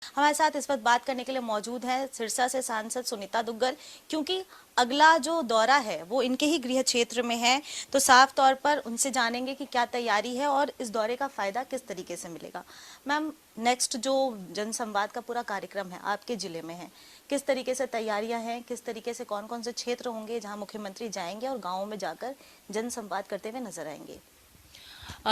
हमारे साथ इस वक्त बात करने के लिए मौजूद है सिरसा से सांसद सुनीता दुग्गल, क्योंकि अगला जो दौरा है वो इनके ही गृह क्षेत्र में है। तो साफ तौर पर उनसे जानेंगे कि क्या तैयारी है और इस दौरे का फायदा किस तरीके से मिलेगा। मैम, नेक्स्ट जो जनसंवाद का पूरा कार्यक्रम है आपके जिले में है, किस तरीके से तैयारियां हैं, किस तरीके से कौन कौन से क्षेत्र होंगे जहां मुख्यमंत्री जाएंगे और गाँवों में जाकर जनसंवाद करते हुए नजर आएंगे?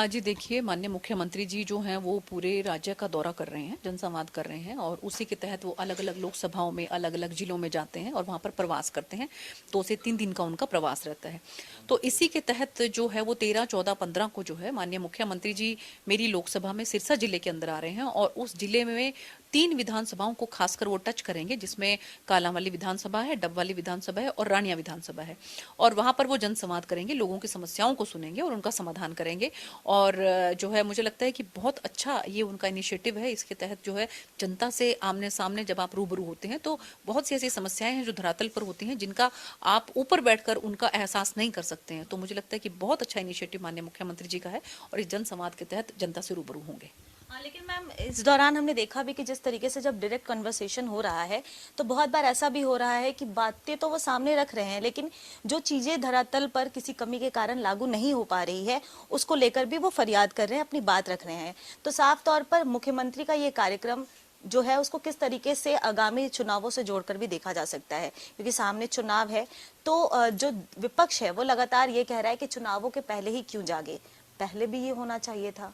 जी देखिए, माननीय मुख्यमंत्री जी जो हैं वो पूरे राज्य का दौरा कर रहे हैं, जनसंवाद कर रहे हैं और उसी के तहत वो अलग अलग लोकसभाओं में अलग अलग जिलों में जाते हैं और वहाँ पर प्रवास करते हैं। 2 से 3 दिन का उनका प्रवास रहता है। तो इसी के तहत जो है वो 13, 14, 15 को जो है माननीय मुख्यमंत्री जी मेरी लोकसभा में सिरसा जिले के अंदर आ रहे हैं और उस जिले में 3 विधानसभाओं को खासकर वो टच करेंगे, जिसमें कालांवाली विधानसभा है, डबवाली विधानसभा है और रानिया विधानसभा है। और वहाँ पर वो जनसंवाद करेंगे, लोगों की समस्याओं को सुनेंगे और उनका समाधान करेंगे। और जो है मुझे लगता है कि बहुत अच्छा ये उनका इनिशिएटिव है। इसके तहत जो है जनता से आमने सामने जब आप रूबरू होते हैं तो बहुत सी ऐसी समस्याएं हैं जो धरातल पर होती हैं, जिनका आप ऊपर बैठकर उनका एहसास नहीं कर सकते हैं। तो मुझे लगता है कि बहुत अच्छा इनिशिएटिव माननीय मुख्यमंत्री जी का है और इस जनसंवाद के तहत जनता से रूबरू होंगे। हाँ, लेकिन मैम इस दौरान हमने देखा भी कि जिस तरीके से जब डायरेक्ट कन्वर्सेशन हो रहा है तो बहुत बार ऐसा भी हो रहा है कि बातें तो वो सामने रख रहे हैं, लेकिन जो चीजें धरातल पर किसी कमी के कारण लागू नहीं हो पा रही है उसको लेकर भी वो फरियाद कर रहे हैं, अपनी बात रख रहे हैं। तो साफ तौर पर मुख्यमंत्री का ये कार्यक्रम जो है उसको किस तरीके से आगामी चुनावों से जोड़कर भी देखा जा सकता है, क्योंकि सामने चुनाव है। तो जो विपक्ष है वो लगातार ये कह रहा है कि चुनावों के पहले ही क्यों जागे, पहले भी ये होना चाहिए था।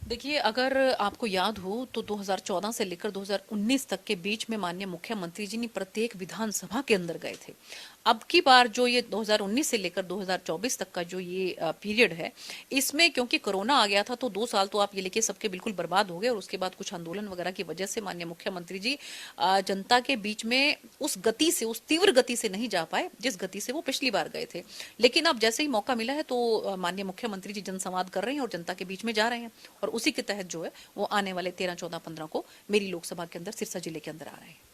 देखिए, अगर आपको याद हो तो 2014 से लेकर 2019 तक के बीच में माननीय मुख्यमंत्री जी ने प्रत्येक विधानसभा के अंदर गए थे। अब की बार जो ये 2019 से लेकर 2024 तक का जो ये पीरियड है, इसमें क्योंकि कोरोना आ गया था तो 2 साल तो आप ये लेके सबके बिल्कुल बर्बाद हो गए और उसके बाद कुछ आंदोलन वगैरह की वजह से माननीय मुख्यमंत्री जी जनता के बीच में उस गति से, उस तीव्र गति से नहीं जा पाए जिस गति से वो पिछली बार गए थे। लेकिन अब जैसे ही मौका मिला है तो माननीय मुख्यमंत्री जी जनसंवाद कर रहे हैं और जनता के बीच में जा रहे हैं और उसी के तहत जो है वो आने वाले 13, 14, 15 को मेरी लोकसभा के अंदर सिरसा जिले के अंदर आ रहे हैं।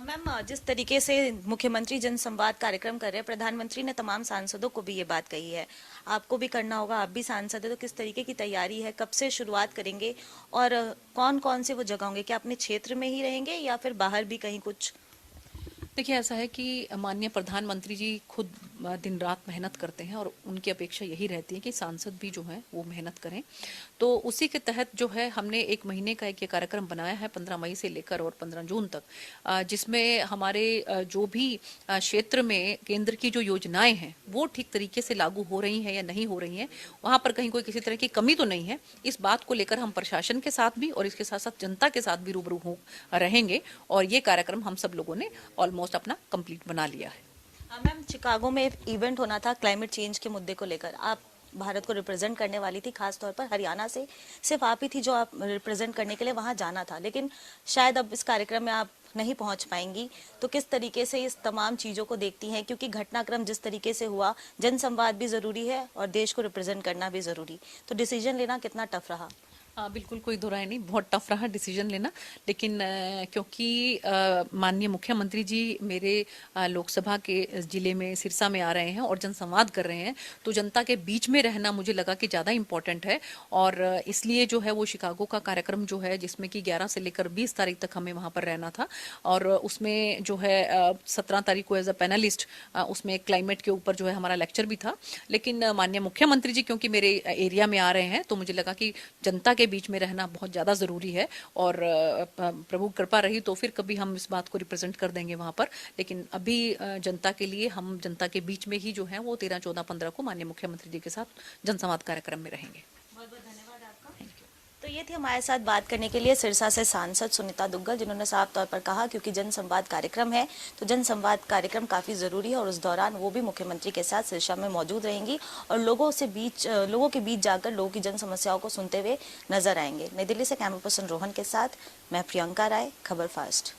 मैम, जिस तरीके से मुख्यमंत्री जनसंवाद कार्यक्रम कर रहे हैं, प्रधानमंत्री ने तमाम सांसदों को भी ये बात कही है, आपको भी करना होगा, आप भी सांसद है, तो किस तरीके की तैयारी है, कब से शुरुआत करेंगे और कौन कौन से वो जगह होंगे, क्या अपने क्षेत्र में ही रहेंगे या फिर बाहर भी कहीं कुछ? देखिए, ऐसा है कि माननीय प्रधानमंत्री जी खुद दिन रात मेहनत करते हैं और उनकी अपेक्षा यही रहती है कि सांसद भी जो है वो मेहनत करें। तो उसी के तहत जो है हमने 1 महीने का एक ये कार्यक्रम बनाया है 15 मई से लेकर और 15 जून तक, जिसमें हमारे जो भी क्षेत्र में केंद्र की जो योजनाएं हैं वो ठीक तरीके से लागू हो रही हैं या नहीं हो रही हैं, वहाँ पर कहीं कोई किसी तरह की कमी तो नहीं है। इस बात को लेकर हम प्रशासन के साथ भी और इसके साथ साथ जनता के साथ भी रूबरू हो रहेंगे और ये कार्यक्रम हम सब लोगों ने ऑलमोस्ट अपना कंप्लीट बना लिया है। मैम, शिकागो में एक इवेंट होना था क्लाइमेट चेंज के मुद्दे को लेकर, आप भारत को रिप्रेजेंट करने वाली थी, खास तौर पर हरियाणा से सिर्फ आप ही थी जो आप रिप्रेजेंट करने के लिए वहां जाना था, लेकिन शायद अब इस कार्यक्रम में आप नहीं पहुंच पाएंगी। तो किस तरीके से इस तमाम चीजों को देखती हैं, क्योंकि घटनाक्रम जिस तरीके से हुआ, जनसंवाद भी जरूरी है और देश को रिप्रेजेंट करना भी जरूरी, तो डिसीजन लेना कितना टफ रहा? बिल्कुल कोई दो राय नहीं, बहुत टफ रहा डिसीजन लेना। लेकिन क्योंकि माननीय मुख्यमंत्री जी मेरे लोकसभा के जिले में सिरसा में आ रहे हैं और जनसंवाद कर रहे हैं, तो जनता के बीच में रहना मुझे लगा कि ज़्यादा इम्पोर्टेंट है और इसलिए जो है वो शिकागो का कार्यक्रम जो है, जिसमें कि 11 से लेकर 20 तारीख तक हमें वहाँ पर रहना था और उसमें जो है 17 तारीख को एज अ पैनलिस्ट उसमें क्लाइमेट के ऊपर जो है हमारा लेक्चर भी था। लेकिन माननीय मुख्यमंत्री जी क्योंकि मेरे एरिया में आ रहे हैं तो मुझे लगा कि जनता के बीच में रहना बहुत ज़्यादा ज़रूरी है और प्रभु कृपा रही तो फिर कभी हम इस बात को रिप्रेजेंट कर देंगे वहाँ पर। लेकिन अभी जनता के लिए हम जनता के बीच में ही जो है वो 13, 14, 15 को माननीय मुख्यमंत्री जी के साथ जनसंवाद कार्यक्रम में रहेंगे। बहुत बहुत धन्यवाद आपका। तो ये थी हमारे साथ बात करने के लिए सिरसा से सांसद सुनीता दुग्गल, जिन्होंने साफ तौर पर कहा क्योंकि जनसंवाद कार्यक्रम है तो जनसंवाद कार्यक्रम काफ़ी ज़रूरी है और उस दौरान वो भी मुख्यमंत्री के साथ सिरसा में मौजूद रहेंगी और लोगों के बीच जाकर लोगों की जन समस्याओं को सुनते हुए नजर आएंगे। नई दिल्ली से कैमरा पर्सन रोहन के साथ मैं प्रियंका राय, खबर फास्ट।